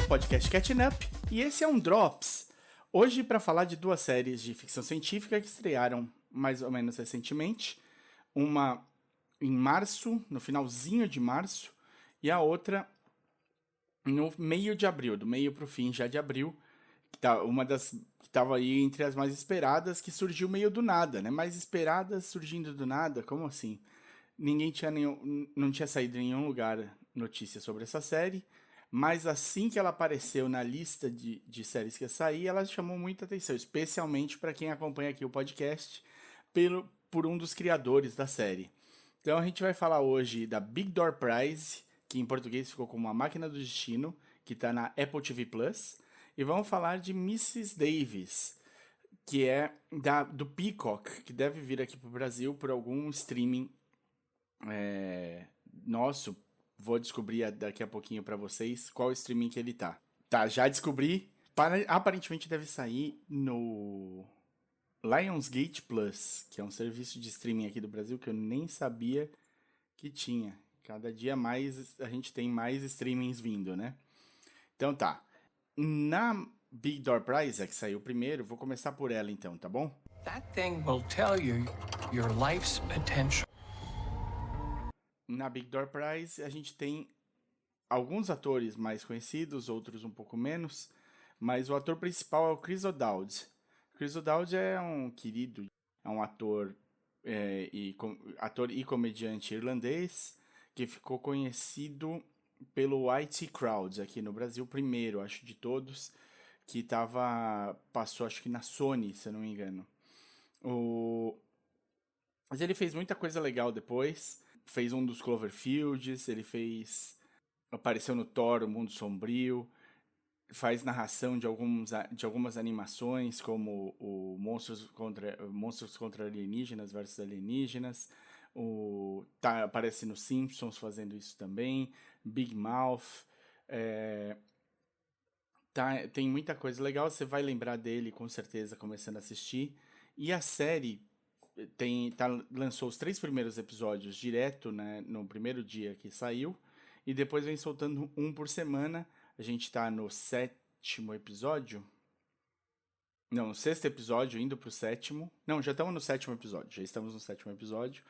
podcast Catching Up e esse é um Drops. Hoje para falar de duas séries de ficção científica que estrearam mais ou menos recentemente. Uma em março, no finalzinho de março, e a outra no meio de abril, do meio pro fim já de abril, que tá uma das que tava aí entre as mais esperadas, que surgiu meio do nada, né? Mais esperadas surgindo do nada, como assim? Ninguém tinha não tinha saído em nenhum lugar notícia sobre essa série, mas assim que ela apareceu na lista de séries que ia sair, ela chamou muita atenção, especialmente para quem acompanha aqui o podcast, por um dos criadores da série. Então a gente vai falar hoje da Big Door Prize, que em português ficou como A Máquina do Destino, que está na Apple TV Plus, e vamos falar de Mrs. Davis, que é do Peacock, que deve vir aqui para o Brasil por algum streaming nosso. Vou descobrir daqui a pouquinho para vocês qual streaming que ele tá. Tá, já descobri. Aparentemente deve sair no Lionsgate Plus, que é um serviço de streaming aqui do Brasil que eu nem sabia que tinha. Cada dia mais a gente tem mais streamings vindo, né? Então tá. Na Big Door Prize, que saiu primeiro, vou começar por ela então, tá bom? That thing will tell you your life's potential. Na Big Door Prize a gente tem alguns atores mais conhecidos, outros um pouco menos, mas o ator principal é o Chris O'Dowd. Chris O'Dowd é um querido, é um ator, ator e comediante irlandês que ficou conhecido pelo IT Crowd aqui no Brasil, primeiro, acho, de todos, que passou acho que na Sony, se eu não me engano. Mas ele fez muita coisa legal depois, fez um dos Cloverfields, apareceu no Thor, O Mundo Sombrio, faz narração de algumas animações, como o Monstros contra Alienígenas versus Alienígenas, aparece no Simpsons fazendo isso também, Big Mouth, tem muita coisa legal, você vai lembrar dele com certeza começando a assistir, e a série lançou os 3 primeiros episódios direto, né, no primeiro dia que saiu, e depois vem soltando um por semana. A gente tá no 7º episódio. Não, no 6º episódio, indo pro 7º. Não, já estamos no 7º episódio. Já estamos no 7º episódio.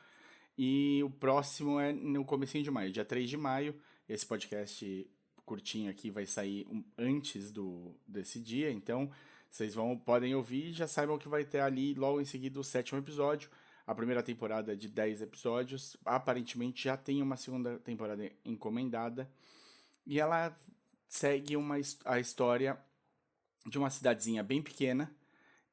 E o próximo é no comecinho de maio, dia 3 de maio. Esse podcast curtinho aqui vai sair antes desse dia, então vocês podem ouvir e já saibam que vai ter ali logo em seguida o 7º episódio. A primeira temporada é de 10 episódios, aparentemente já tem uma segunda temporada encomendada, e ela segue a história de uma cidadezinha bem pequena,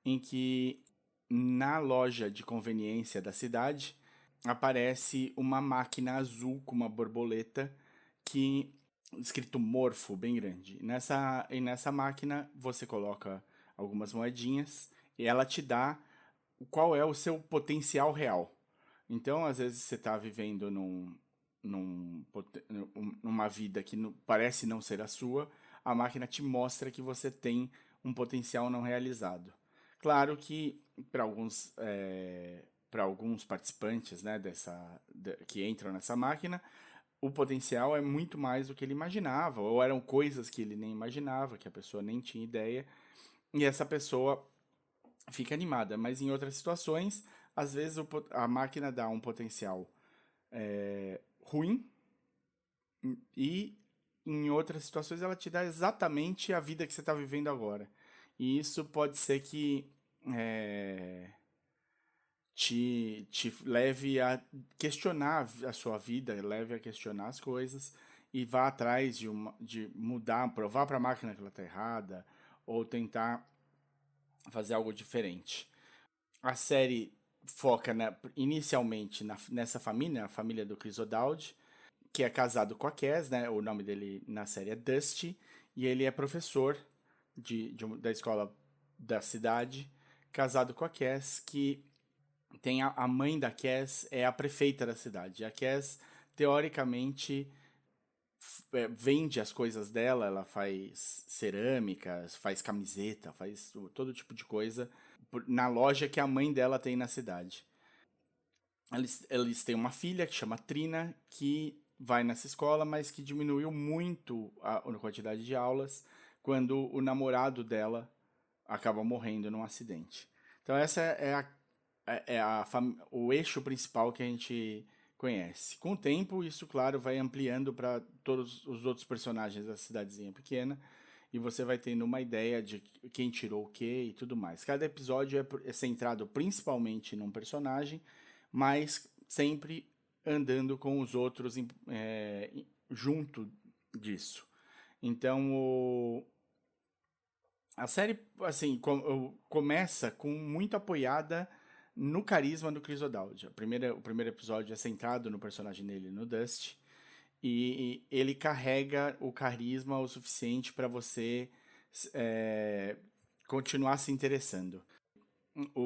em que na loja de conveniência da cidade aparece uma máquina azul com uma borboleta escrito Morfo, bem grande. E nessa máquina você coloca algumas moedinhas e ela te dá qual é o seu potencial real. Então, às vezes você está vivendo numa vida que parece não ser a sua, a máquina te mostra que você tem um potencial não realizado. Claro que para alguns participantes, né, que entram nessa máquina, o potencial é muito mais do que ele imaginava, ou eram coisas que ele nem imaginava, que a pessoa nem tinha ideia, e essa pessoa fica animada. Mas em outras situações, às vezes a máquina dá um potencial ruim, e em outras situações ela te dá exatamente a vida que você está vivendo agora. E isso pode ser que te leve a questionar a sua vida, leve a questionar as coisas e vá atrás de mudar, provar para a máquina que ela está errada ou tentar fazer algo diferente. A série foca inicialmente nessa família, a família do Chris O'Dowd, que é casado com a Cass, né? O nome dele na série é Dusty, e ele é professor da escola da cidade, casado com a Cass, que tem a mãe da Cass, é a prefeita da cidade. A Cass, teoricamente, vende as coisas dela, ela faz cerâmicas, faz camiseta, faz todo tipo de coisa na loja que a mãe dela tem na cidade. Eles têm uma filha que chama Trina, que vai nessa escola, mas que diminuiu muito a quantidade de aulas, quando o namorado dela acaba morrendo num acidente. Então essa o eixo principal que a gente conhece. Com o tempo, isso, claro, vai ampliando para todos os outros personagens da cidadezinha pequena, e você vai tendo uma ideia de quem tirou o quê e tudo mais. Cada episódio é centrado principalmente num personagem, mas sempre andando com os outros junto disso. Então, a série, assim, começa com muito apoiada no carisma do Chris O'Dowd. O primeiro episódio é centrado no personagem dele, no Dusty, e ele carrega o carisma o suficiente para você continuar se interessando.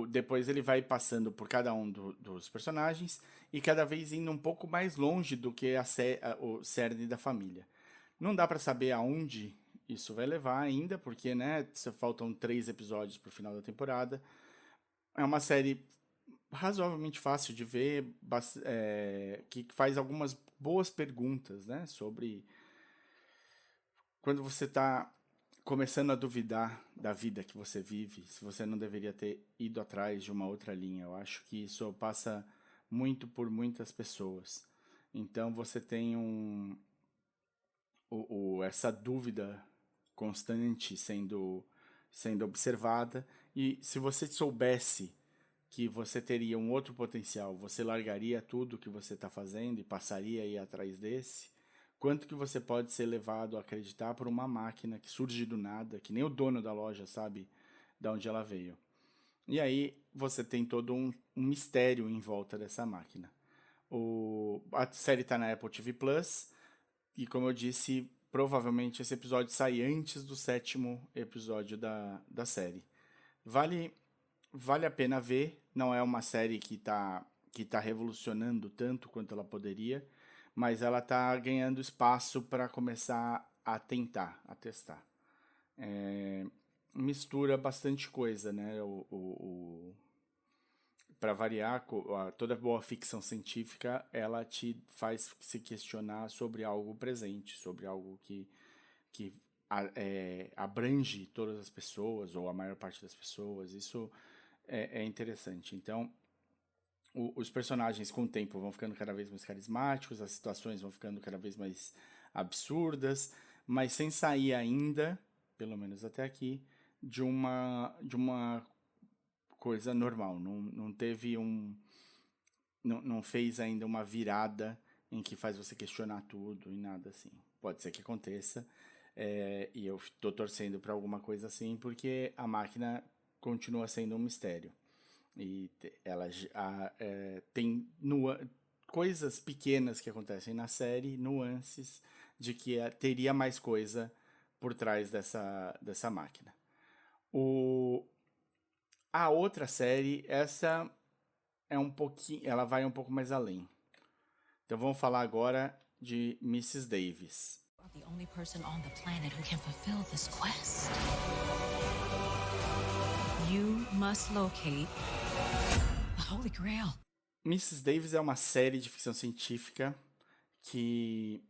Depois ele vai passando por cada um dos personagens e cada vez indo um pouco mais longe do que o cerne da família. Não dá para saber aonde isso vai levar ainda, porque né, faltam 3 episódios para o final da temporada. É uma série razoavelmente fácil de ver, que faz algumas boas perguntas, né, sobre quando você está começando a duvidar da vida que você vive, se você não deveria ter ido atrás de uma outra linha. Eu acho que isso passa muito por muitas pessoas. Então você tem essa dúvida constante sendo observada, e se você soubesse que você teria um outro potencial, você largaria tudo que você está fazendo e passaria a ir atrás desse? Quanto que você pode ser levado a acreditar por uma máquina que surge do nada, que nem o dono da loja sabe de onde ela veio? E aí você tem todo um mistério em volta dessa máquina. A série está na Apple TV Plus, e como eu disse, provavelmente esse episódio sai antes do 7º episódio da série. Vale a pena ver, não é uma série que tá revolucionando tanto quanto ela poderia, mas ela tá ganhando espaço para começar a testar. Mistura bastante coisa, né? Para variar, toda boa ficção científica, ela te faz se questionar sobre algo presente, sobre algo que abrange todas as pessoas, ou a maior parte das pessoas. Isso é interessante. Então, os personagens com o tempo vão ficando cada vez mais carismáticos, as situações vão ficando cada vez mais absurdas, mas sem sair ainda, pelo menos até aqui, de uma coisa normal. Não teve não fez ainda uma virada em que faz você questionar tudo e nada assim. Pode ser que aconteça, e eu tô torcendo para alguma coisa assim, porque a máquina continua sendo um mistério. E ela tem coisas pequenas que acontecem na série, nuances de que teria mais coisa por trás dessa máquina. A outra série, essa ela vai um pouco mais além. Então vamos falar agora de Mrs. Davis. The only person on the planet who can fulfill this quest. You must locate the Holy Grail. Mrs. Davis é uma série de ficção científica que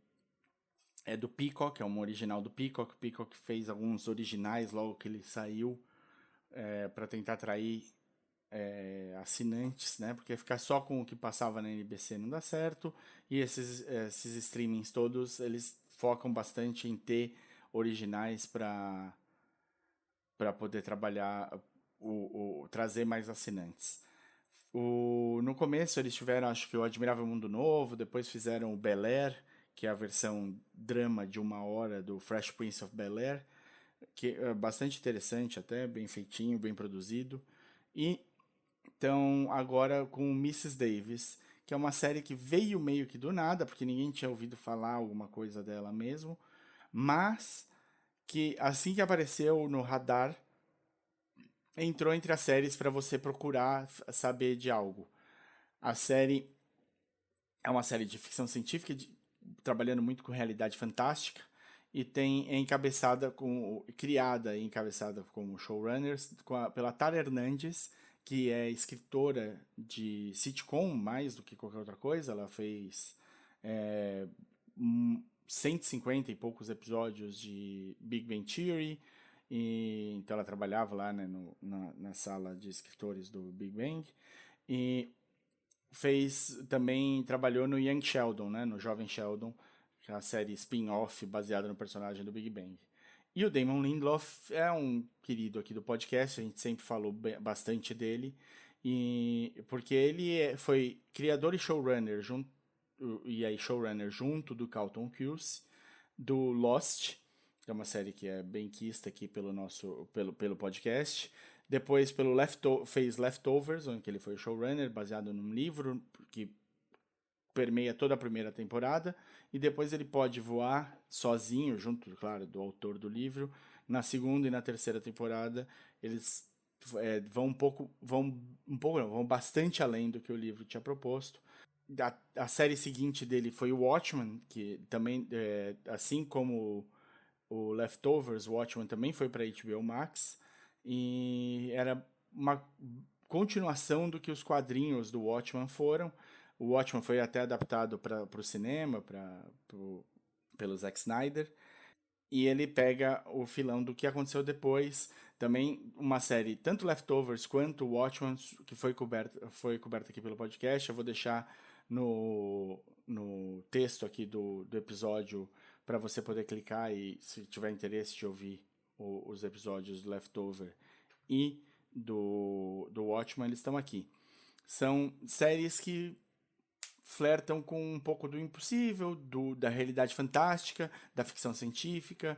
é do Peacock, é uma original do Peacock. O Peacock fez alguns originais logo que ele saiu, para tentar atrair assinantes, né? Porque ficar só com o que passava na NBC não dá certo, e esses streamings todos, eles focam bastante em ter originais para poder trabalhar, trazer mais assinantes. No começo eles tiveram, acho que o Admirável Mundo Novo, depois fizeram o Bel-Air, que é a versão drama de 1 hora do Fresh Prince of Bel-Air, que é bastante interessante até, bem feitinho, bem produzido. E então agora com Mrs. Davis, que é uma série que veio meio que do nada, porque ninguém tinha ouvido falar alguma coisa dela mesmo, mas que assim que apareceu no radar, entrou entre as séries para você procurar saber de algo. A série é uma série de ficção científica, trabalhando muito com realidade fantástica, e criada e encabeçada como showrunners pela Tara Hernandes, que é escritora de sitcom mais do que qualquer outra coisa. Ela fez 150 e poucos episódios de Big Bang Theory, e então ela trabalhava lá, né, na sala de escritores do Big Bang, e trabalhou no Young Sheldon, né, no Jovem Sheldon, que é a série spin-off baseada no personagem do Big Bang. E o Damon Lindelof é um querido aqui do podcast, a gente sempre falou bastante dele, porque ele foi criador e showrunner junto do Carlton Cuse, do Lost, que é uma série que é bem quista aqui pelo podcast. Depois fez Leftovers, onde ele foi showrunner, baseado num livro que permeia toda a primeira temporada, e depois ele pode voar sozinho, junto, claro, do autor do livro. Na segunda e na terceira temporada, eles vão bastante além do que o livro tinha proposto. A série seguinte dele foi o Watchmen, que também, assim como o Leftovers, o Watchmen também foi para HBO Max, e era uma continuação do que os quadrinhos do Watchmen foram. O Watchmen foi até adaptado para o cinema, pelo Zack Snyder, e ele pega o filão do que aconteceu depois. Também uma série, tanto Leftovers quanto Watchmen, que foi coberta aqui pelo podcast. Eu vou deixar no texto aqui do episódio para você poder clicar e, se tiver interesse de ouvir os episódios do Leftover e do Watchmen, eles estão aqui. São séries que flertam com um pouco do impossível, da realidade fantástica, da ficção científica.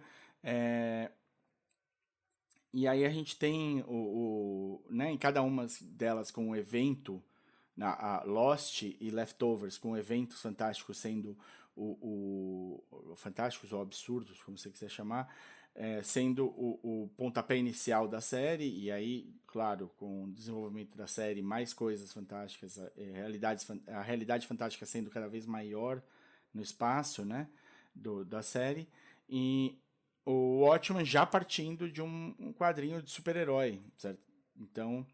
E aí a gente tem né, em cada uma delas com um evento, a Lost e Leftovers, com eventos fantásticos sendo fantásticos ou absurdos, como você quiser chamar, sendo o pontapé inicial da série, e aí, claro, com o desenvolvimento da série, mais coisas fantásticas, a realidade fantástica sendo cada vez maior no espaço, né, da série, e o Watchmen já partindo de um quadrinho de super-herói, certo? Então,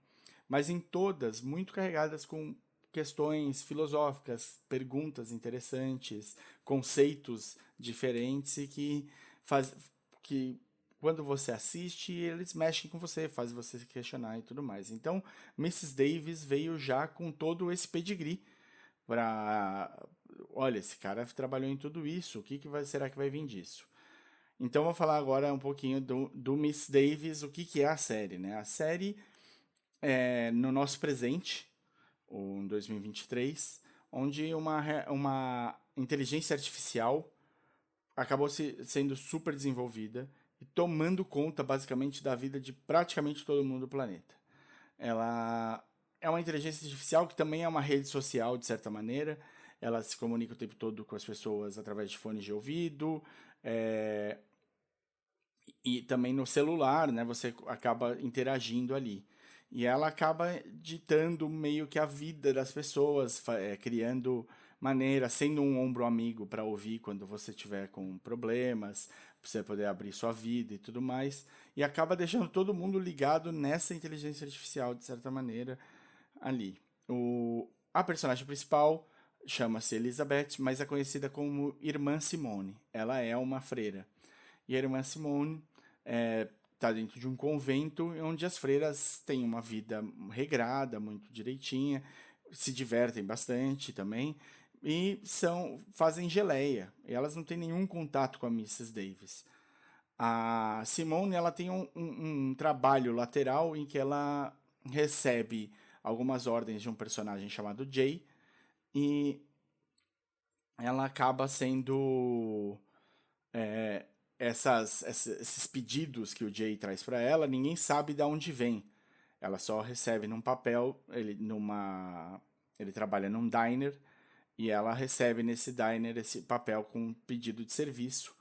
mas em todas, muito carregadas com questões filosóficas, perguntas interessantes, conceitos diferentes e que quando você assiste, eles mexem com você, fazem você se questionar e tudo mais. Então, Mrs. Davis veio já com todo esse pedigree para, olha, esse cara trabalhou em tudo isso, o que será que vai vir disso? Então, vou falar agora um pouquinho do Miss Davis, o que é a série, né? A série é no nosso presente, em 2023, onde uma inteligência artificial acabou sendo super desenvolvida e tomando conta, basicamente, da vida de praticamente todo mundo do planeta. Ela é uma inteligência artificial que também é uma rede social, de certa maneira. Ela se comunica o tempo todo com as pessoas através de fones de ouvido, e também no celular, né? Você acaba interagindo ali. E ela acaba ditando meio que a vida das pessoas, criando maneira, sendo um ombro amigo para ouvir quando você tiver com problemas, para você poder abrir sua vida e tudo mais. E acaba deixando todo mundo ligado nessa inteligência artificial, de certa maneira, ali. A personagem principal chama-se Elizabeth, mas é conhecida como Irmã Simone. Ela é uma freira. E a Irmã Simone está dentro de um convento onde as freiras têm uma vida regrada, muito direitinha, se divertem bastante também e fazem geleia. E elas não têm nenhum contato com a Mrs. Davis. A Simone, ela tem um trabalho lateral em que ela recebe algumas ordens de um personagem chamado Jay e ela acaba sendo esses pedidos que o Jay traz para ela, ninguém sabe de onde vem. Ela só recebe num papel, ele trabalha num diner, e ela recebe nesse diner esse papel com pedido de serviço.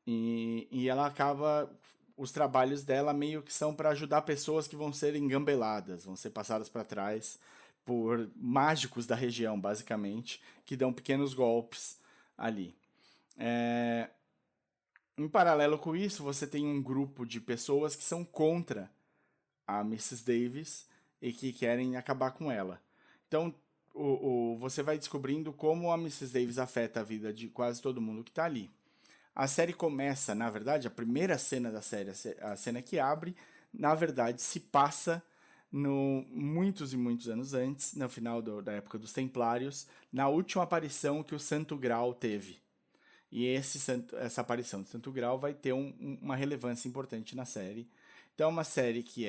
E ela acaba, os trabalhos dela meio que são para ajudar pessoas que vão ser engambeladas, vão ser passadas para trás por mágicos da região, basicamente, que dão pequenos golpes ali. Em paralelo com isso, você tem um grupo de pessoas que são contra a Mrs. Davis e que querem acabar com ela. Então, você vai descobrindo como a Mrs. Davis afeta a vida de quase todo mundo que está ali. A série começa, na verdade, a primeira cena da série, a cena que abre, na verdade, se passa no muitos e muitos anos antes, no final da época dos Templários, na última aparição que o Santo Graal teve. E essa aparição do Santo Graal vai ter uma relevância importante na série. Então é uma série que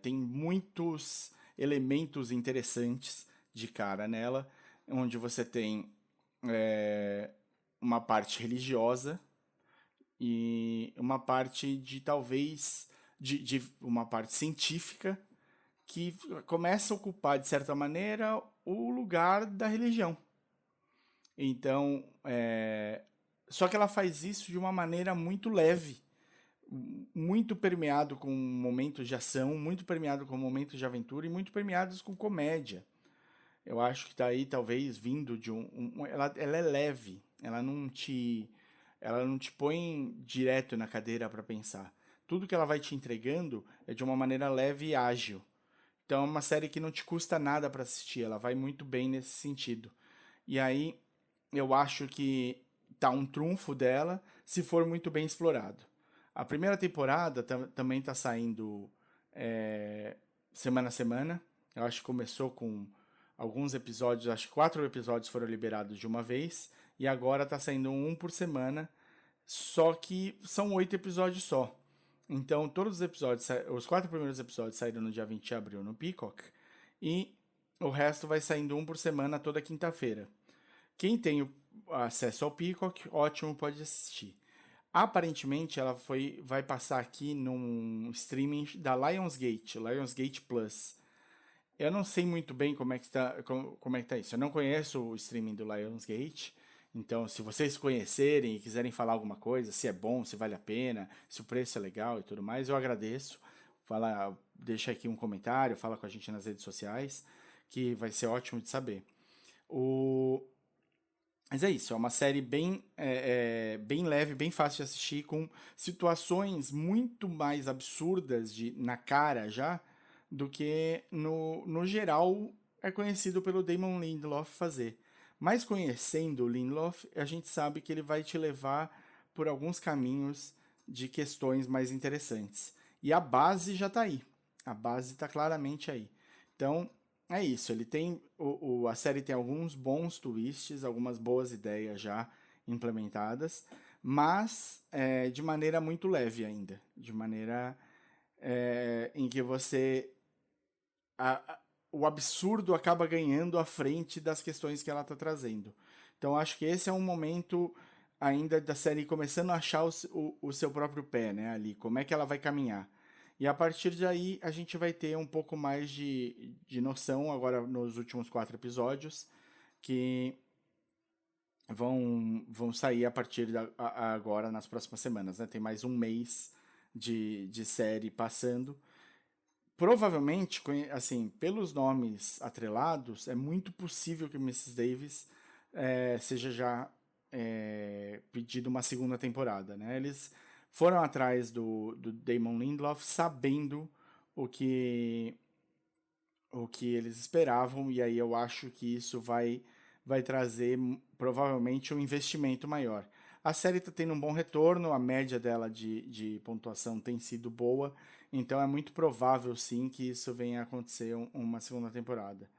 tem muitos elementos interessantes de cara nela, onde você tem uma parte religiosa e uma parte de talvez de uma parte científica que começa a ocupar de certa maneira o lugar da religião. Então, só que ela faz isso de uma maneira muito leve, muito permeado com momentos de ação, muito permeado com momentos de aventura e muito permeados com comédia. Eu acho que tá aí talvez vindo de ela é leve, ela não te põe direto na cadeira para pensar. Tudo que ela vai te entregando é de uma maneira leve e ágil. Então é uma série que não te custa nada para assistir, ela vai muito bem nesse sentido. E aí eu acho que tá um trunfo dela se for muito bem explorado. A primeira temporada também tá saindo semana a semana. Eu acho que começou com alguns episódios, acho que 4 episódios foram liberados de uma vez, e agora tá saindo um por semana, só que são 8 episódios só. Então todos os episódios, os 4 primeiros episódios saíram no dia 20 de abril no Peacock, e o resto vai saindo um por semana toda quinta-feira. Quem tem acesso ao Peacock, ótimo, pode assistir. Aparentemente, ela vai passar aqui num streaming da Lionsgate Plus. Eu não sei muito bem como é que tá isso. Eu não conheço o streaming do Lionsgate. Então, se vocês conhecerem e quiserem falar alguma coisa, se é bom, se vale a pena, se o preço é legal e tudo mais, eu agradeço. Deixa aqui um comentário, fala com a gente nas redes sociais, que vai ser ótimo de saber. Mas é isso, é uma série bem leve, bem fácil de assistir, com situações muito mais absurdas na cara já, do que no geral é conhecido pelo Damon Lindelof fazer. Mas conhecendo o Lindelof, a gente sabe que ele vai te levar por alguns caminhos de questões mais interessantes. E a base já está aí. A base está claramente aí. Então, é isso. Ele tem a série tem alguns bons twists, algumas boas ideias já implementadas, mas de maneira muito leve ainda. De maneira em que o absurdo acaba ganhando à frente das questões que ela está trazendo. Então acho que esse é um momento ainda da série começando a achar o seu próprio pé, né, ali, como é que ela vai caminhar. E a partir daí a gente vai ter um pouco mais de noção agora nos últimos 4 episódios, que vão sair a partir agora nas próximas semanas, né? Tem mais um mês de série passando. Provavelmente, assim, pelos nomes atrelados, é muito possível que Mrs. Davis seja já pedido uma segunda temporada, né? Eles foram atrás do Damon Lindelof sabendo o que eles esperavam, e aí eu acho que isso vai trazer provavelmente um investimento maior. A série está tendo um bom retorno, a média dela de pontuação tem sido boa, então é muito provável sim que isso venha a acontecer uma segunda temporada.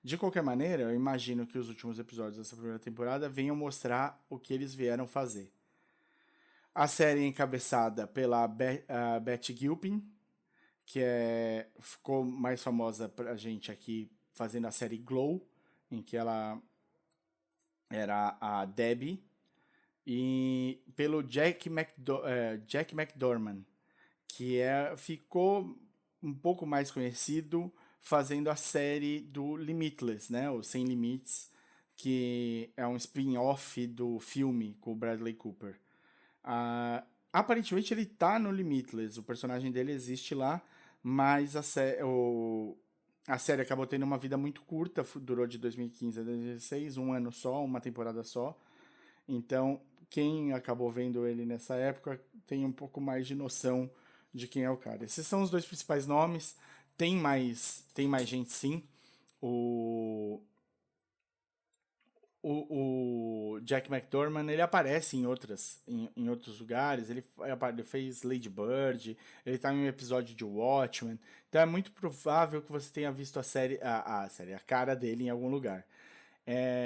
De qualquer maneira, eu imagino que os últimos episódios dessa primeira temporada venham mostrar o que eles vieram fazer. A série é encabeçada pela Betty Gilpin, que ficou mais famosa pra gente aqui fazendo a série Glow, em que ela era a Debbie, e pelo Jack McDormand, que ficou um pouco mais conhecido fazendo a série do Limitless, né, o Sem Limites, que é um spin-off do filme com o Bradley Cooper. Aparentemente ele tá no Limitless, o personagem dele existe lá, mas a série acabou tendo uma vida muito curta, durou de 2015 a 2016, um ano só, uma temporada só. Então, quem acabou vendo ele nessa época tem um pouco mais de noção de quem é o cara. Esses são os 2 principais nomes. Tem mais gente sim. o Jack McDormand, ele aparece em outros lugares, ele fez Lady Bird, ele tá em um episódio de Watchmen, então é muito provável que você tenha visto a cara dele em algum lugar.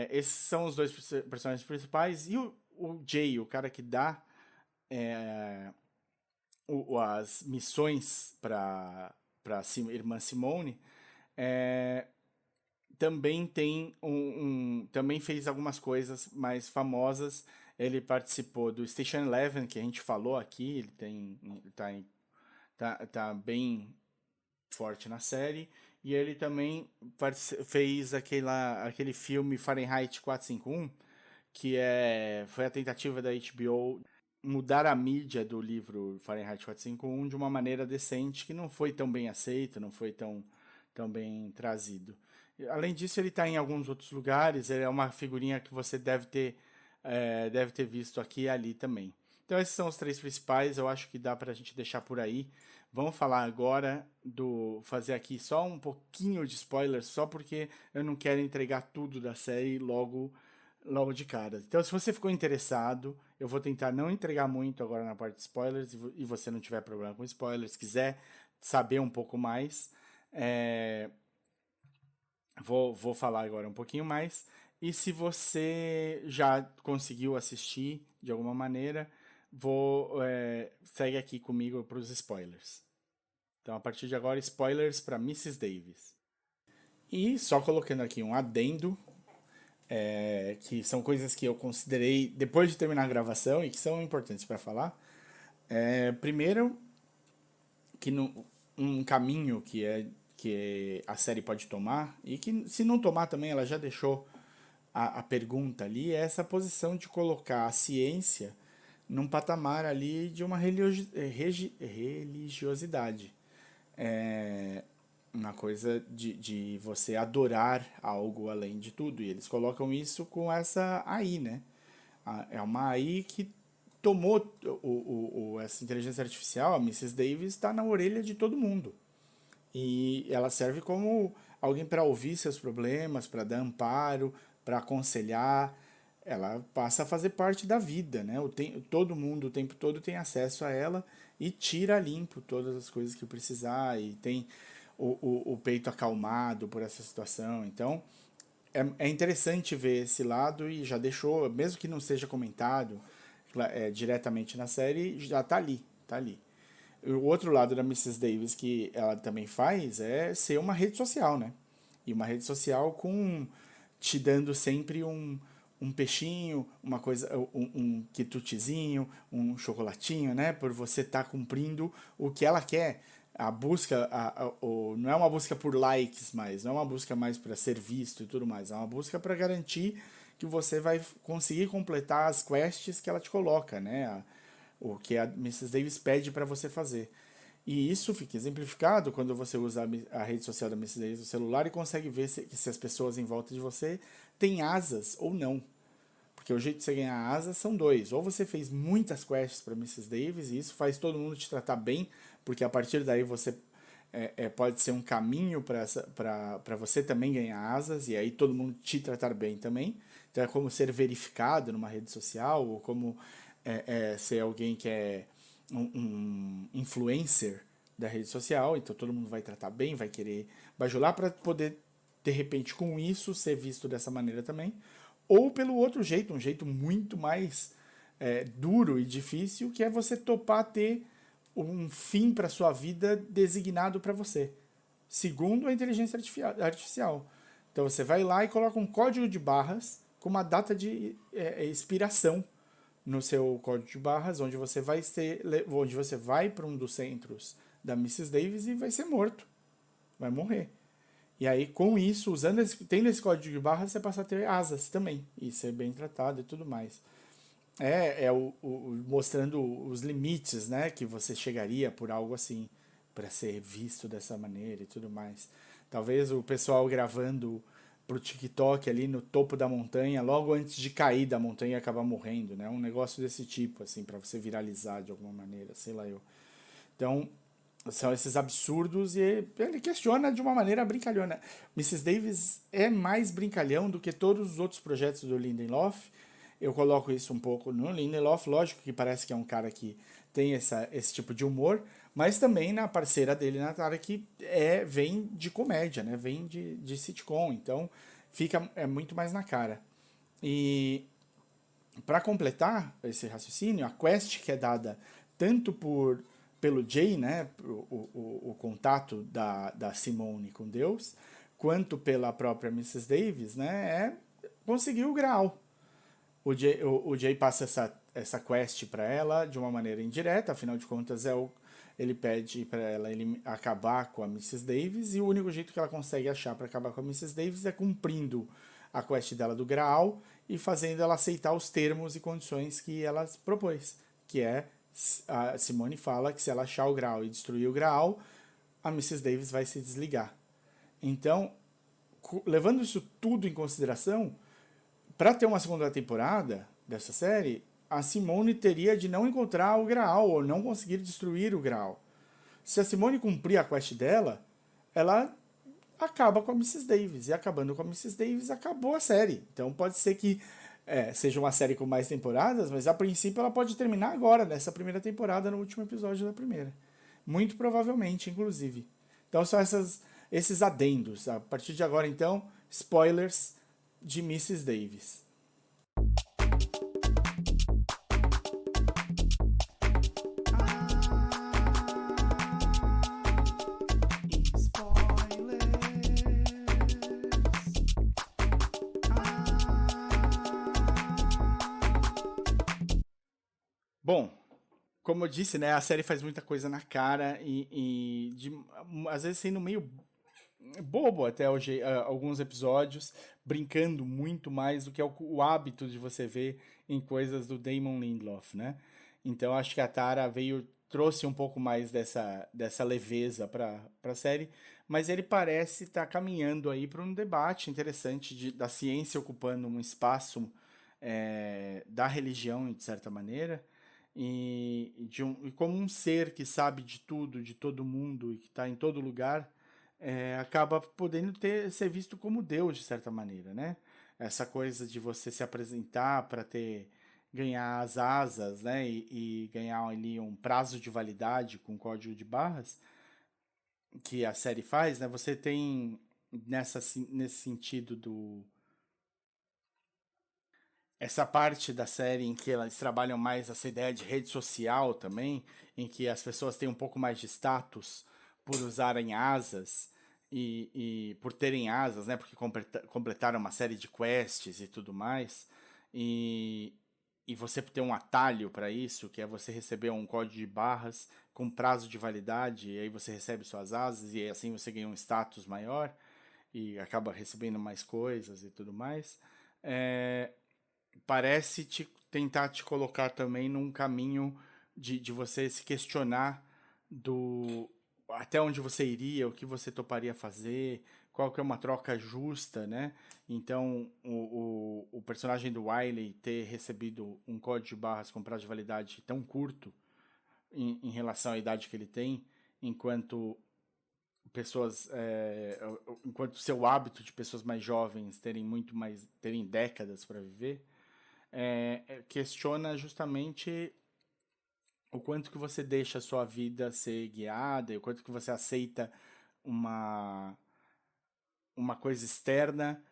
Esses são os dois personagens principais, e o Jay, o cara que dá as missões para irmã Simone, é, também tem também fez algumas coisas mais famosas. Ele participou do Station Eleven, que a gente falou aqui, tá bem forte na série. E ele também fez aquele filme Fahrenheit 451, que foi a tentativa da HBO mudar a mídia do livro Fahrenheit 451 de uma maneira decente, que não foi tão bem aceito, não foi tão bem trazido. Além disso, ele está em alguns outros lugares, ele é uma figurinha que você deve ter visto aqui e ali também. Então esses são os três principais, eu acho que dá pra gente deixar por aí. Vamos falar agora fazer aqui só um pouquinho de spoilers, só porque eu não quero entregar tudo da série logo de cara. Então se você ficou interessado, eu vou tentar não entregar muito agora na parte de spoilers, e você não tiver problema com spoilers, quiser saber um pouco mais, vou falar agora um pouquinho mais. E se você já conseguiu assistir de alguma maneira, segue aqui comigo para os spoilers. Então, a partir de agora, spoilers para Mrs. Davis. E só colocando aqui um adendo, que são coisas que eu considerei depois de terminar a gravação e que são importantes para falar. Primeiro, que um caminho que a série pode tomar, e que se não tomar também, ela já deixou a pergunta ali, é essa posição de colocar a ciência num patamar ali de uma religiosidade. Uma coisa de você adorar algo além de tudo. E eles colocam isso com essa AI, né? É uma AI que tomou essa inteligência artificial, a Mrs. Davis, está na orelha de todo mundo. E ela serve como alguém para ouvir seus problemas, para dar amparo, para aconselhar. Ela passa a fazer parte da vida, né? Todo mundo, o tempo todo, tem acesso a ela e tira a limpo todas as coisas que precisar, e tem o peito acalmado por essa situação. Então, é interessante ver esse lado, e já deixou, mesmo que não seja comentado diretamente na série, já tá ali, tá ali. O outro lado da Mrs. Davis que ela também faz é ser uma rede social, né? E uma rede social te dando sempre um peixinho, uma coisa, um quitutezinho, um chocolatinho, né? Por você estar cumprindo o que ela quer. A busca, não é uma busca por likes mais, não é uma busca mais para ser visto e tudo mais, é uma busca para garantir que você vai conseguir completar as quests que ela te coloca, né? O que a Mrs. Davis pede para você fazer. E isso fica exemplificado quando você usa a rede social da Mrs. Davis no celular e consegue ver se as pessoas em volta de você têm asas ou não. Porque o jeito de você ganhar asas são dois. Ou você fez muitas quests para Mrs. Davis, e isso faz todo mundo te tratar bem, porque a partir daí você pode ser um caminho para você também ganhar asas, e aí todo mundo te tratar bem também. Então é como ser verificado numa rede social, ou como ser alguém que é um influencer da rede social. Então todo mundo vai tratar bem, vai querer bajular para poder, de repente, com isso, ser visto dessa maneira também. Ou pelo outro jeito, um jeito muito mais duro e difícil, que é você topar ter um fim para sua vida designado para você, segundo a inteligência artificial. Então você vai lá e coloca um código de barras com uma data de expiração no seu código de barras, onde você vai para um dos centros da Mrs. Davis e vai ser morto, vai morrer. E aí, com isso, tendo esse código de barras, você passa a ter asas também, e ser bem tratado e tudo mais. Mostrando os limites, né, que você chegaria por algo assim, para ser visto dessa maneira e tudo mais. Talvez o pessoal gravando pro TikTok ali no topo da montanha, logo antes de cair da montanha e acabar morrendo, né? Um negócio desse tipo, assim, para você viralizar de alguma maneira, sei lá eu. Então, São esses absurdos e ele questiona de uma maneira brincalhona. Mrs. Davis é mais brincalhão do que todos os outros projetos do Lindelof. Eu coloco isso um pouco no Lindelof, lógico que parece que é um cara que tem esse tipo de humor, mas também na parceira dele, Natália, que vem de comédia, né? Vem de sitcom, então é muito mais na cara. E para completar esse raciocínio, a quest que é dada tanto pelo Jay, né, o contato da Simone com Deus, quanto pela própria Mrs. Davis, né, é conseguir o Graal. O Jay passa essa quest para ela de uma maneira indireta, afinal de contas ele pede para ela acabar com a Mrs. Davis, e o único jeito que ela consegue achar para acabar com a Mrs. Davis é cumprindo a quest dela do Graal e fazendo ela aceitar os termos e condições que ela propôs, que é a Simone fala que se ela achar o Graal e destruir o Graal, a Mrs. Davis vai se desligar. Então, levando isso tudo em consideração, para ter uma segunda temporada dessa série, a Simone teria de não encontrar o Graal ou não conseguir destruir o Graal. Se a Simone cumprir a quest dela, ela acaba com a Mrs. Davis. E acabando com a Mrs. Davis, acabou a série. Então pode ser que seja uma série com mais temporadas, mas a princípio ela pode terminar agora, nessa primeira temporada, no último episódio da primeira. Muito provavelmente, inclusive. Então são esses adendos. A partir de agora, então, spoilers de Mrs. Davis. Bom, como eu disse, né, a série faz muita coisa na cara às vezes sendo meio bobo até hoje, alguns episódios, brincando muito mais do que o hábito de você ver em coisas do Damon Lindelof, né? Então acho que a Tara trouxe um pouco mais dessa leveza para a série, mas ele parece estar caminhando aí para um debate interessante da ciência ocupando um espaço da religião, de certa maneira, e como um ser que sabe de tudo, de todo mundo e que está em todo lugar, acaba podendo ser visto como Deus, de certa maneira, né? Essa coisa de você se apresentar para ganhar as asas, né? E ganhar ali um prazo de validade com código de barras, que a série faz, né? Você tem nesse sentido essa parte da série em que elas trabalham mais essa ideia de rede social também, em que as pessoas têm um pouco mais de status por usarem asas e por terem asas, né? Porque completaram uma série de quests e tudo mais. E você ter um atalho para isso, que é você receber um código de barras com prazo de validade, e aí você recebe suas asas, e assim você ganha um status maior e acaba recebendo mais coisas e tudo mais. Parece tentar te colocar também num caminho de você se questionar até onde você iria, o que você toparia fazer, qual que é uma troca justa, né? Então, o personagem do Wiley ter recebido um código de barras com prazo de validade tão curto em relação à idade que ele tem, enquanto enquanto seu hábito de pessoas mais jovens terem décadas para viver, questiona justamente o quanto que você deixa a sua vida ser guiada, e o quanto que você aceita uma coisa externa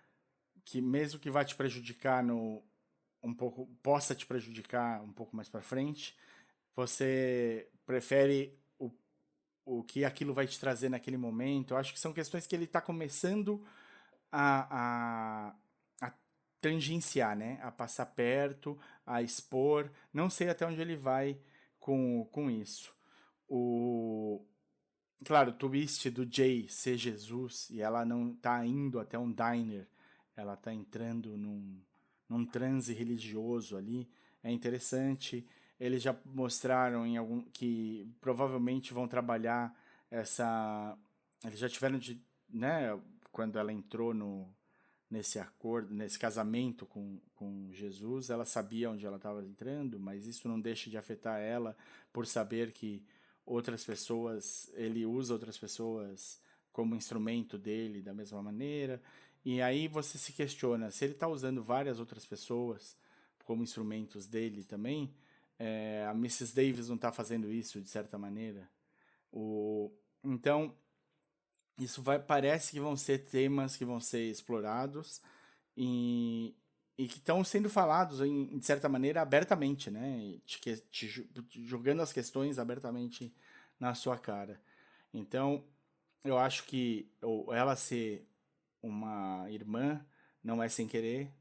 que, mesmo que vá te prejudicar possa te prejudicar um pouco mais para frente, você prefere o que aquilo vai te trazer naquele momento. Eu acho que são questões que ele está começando a tangenciar, né? A passar perto, a expor. Não sei até onde ele vai com isso. Claro, o twist do Jay ser Jesus e ela não tá indo até um diner, ela tá entrando num transe religioso ali, é interessante. Eles já mostraram que provavelmente vão trabalhar eles já tiveram né, quando ela entrou nesse acordo, nesse casamento com Jesus, ela sabia onde ela estava entrando, mas isso não deixa de afetar ela por saber que outras pessoas, ele usa outras pessoas como instrumento dele da mesma maneira. E aí você se questiona, se ele está usando várias outras pessoas como instrumentos dele também, a Mrs. Davis não está fazendo isso de certa maneira. Então, parece que vão ser temas que vão ser explorados e que estão sendo falados, de certa maneira, abertamente, né? Jogando as questões abertamente na sua cara. Então, eu acho que ela ser uma irmã não é sem querer,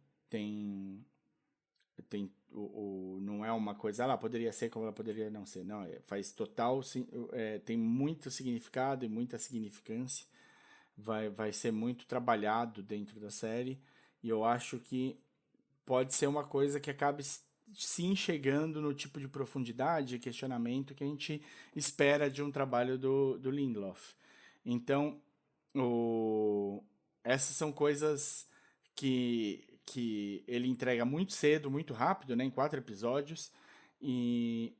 não é uma coisa, ela poderia ser como ela poderia não ser. Não, faz total, tem muito significado e muita significância. Vai ser muito trabalhado dentro da série. E eu acho que pode ser uma coisa que acabe se enxergando no tipo de profundidade e questionamento que a gente espera de um trabalho do Lindelof. Então, essas são coisas que ele entrega muito cedo, muito rápido, né, em 4 episódios, e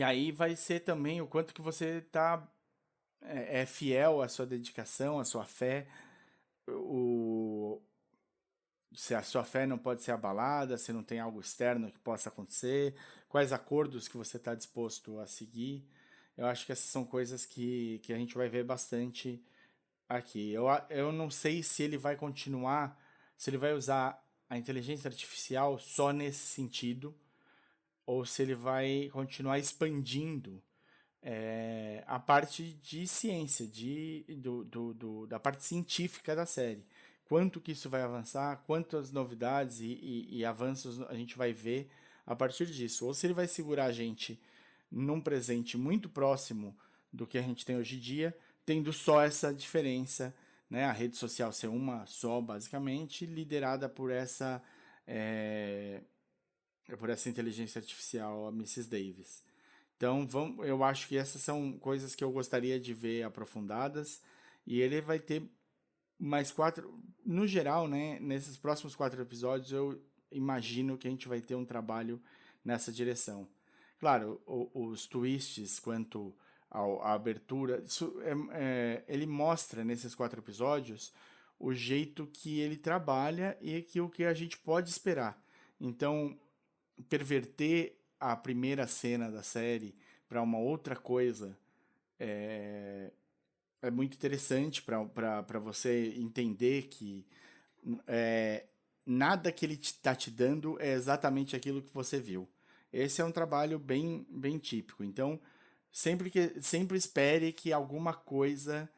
aí vai ser também o quanto que você é fiel à sua dedicação, à sua fé, se a sua fé não pode ser abalada, se não tem algo externo que possa acontecer, quais acordos que você está disposto a seguir. Eu acho que essas são coisas que a gente vai ver bastante aqui. Eu não sei se ele vai continuar, se ele vai usar a inteligência artificial só nesse sentido, ou se ele vai continuar expandindo a parte de ciência, da parte científica da série. Quanto que isso vai avançar, quantas novidades e avanços a gente vai ver a partir disso. Ou se ele vai segurar a gente num presente muito próximo do que a gente tem hoje em dia, tendo só essa diferença, né? A rede social ser uma só, basicamente, liderada por essa inteligência artificial, a Mrs. Davis. Então, eu acho que essas são coisas que eu gostaria de ver aprofundadas. E ele vai ter mais 4. No geral, né? Nesses próximos 4 episódios, eu imagino que a gente vai ter um trabalho nessa direção. Claro, os twists quanto à abertura, ele mostra nesses 4 episódios o jeito que ele trabalha e o que a gente pode esperar. Então, perverter a primeira cena da série para uma outra coisa é muito interessante para você entender que nada que ele está te dando é exatamente aquilo que você viu. Esse é um trabalho bem, bem típico. Então, sempre espere que alguma coisa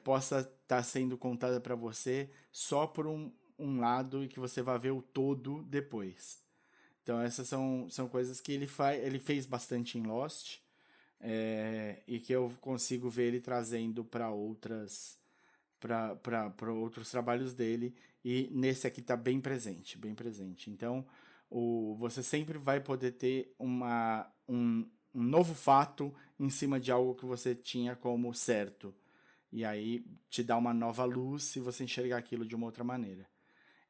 possa estar sendo contada para você só por um lado e que você vai ver o todo depois. Então essas são coisas que ele fez bastante em Lost, e que eu consigo ver ele trazendo para outros trabalhos dele, e nesse aqui está bem presente, bem presente. Então você sempre vai poder ter um novo fato em cima de algo que você tinha como certo, e aí te dá uma nova luz se você enxergar aquilo de uma outra maneira.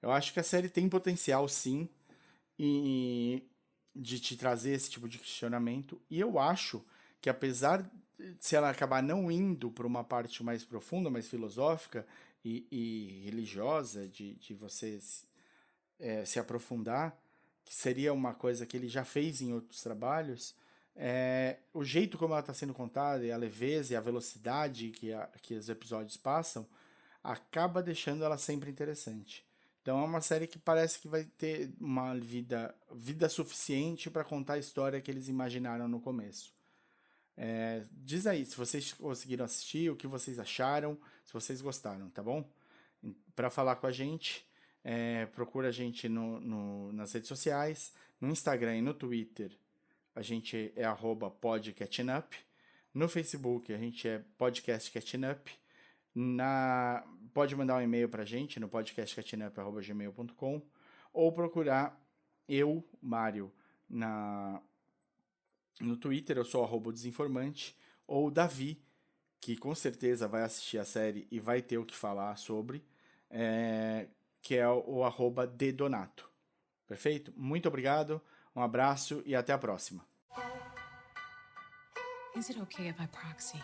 Eu acho que a série tem potencial, sim, e de te trazer esse tipo de questionamento. E eu acho que, apesar de se ela acabar não indo para uma parte mais profunda, mais filosófica e religiosa, de você se aprofundar, que seria uma coisa que ele já fez em outros trabalhos, o jeito como ela está sendo contada, e a leveza e a velocidade que os episódios passam, acaba deixando ela sempre interessante. Então é uma série que parece que vai ter uma vida suficiente para contar a história que eles imaginaram no começo. Diz aí, se vocês conseguiram assistir, o que vocês acharam, se vocês gostaram, tá bom? Para falar com a gente, procura a gente nas redes sociais, no Instagram e no Twitter, a gente é @podcatchingup, no Facebook a gente é podcastcatchingup, pode mandar um e-mail pra gente no podcastcatchingup@gmail.com, ou procurar eu, Mário, no Twitter, eu sou @desinformante, ou Davi, que com certeza vai assistir a série e vai ter o que falar sobre, que é o @dedonato. Perfeito? Muito obrigado, um abraço e até a próxima. Is it okay if I proxy?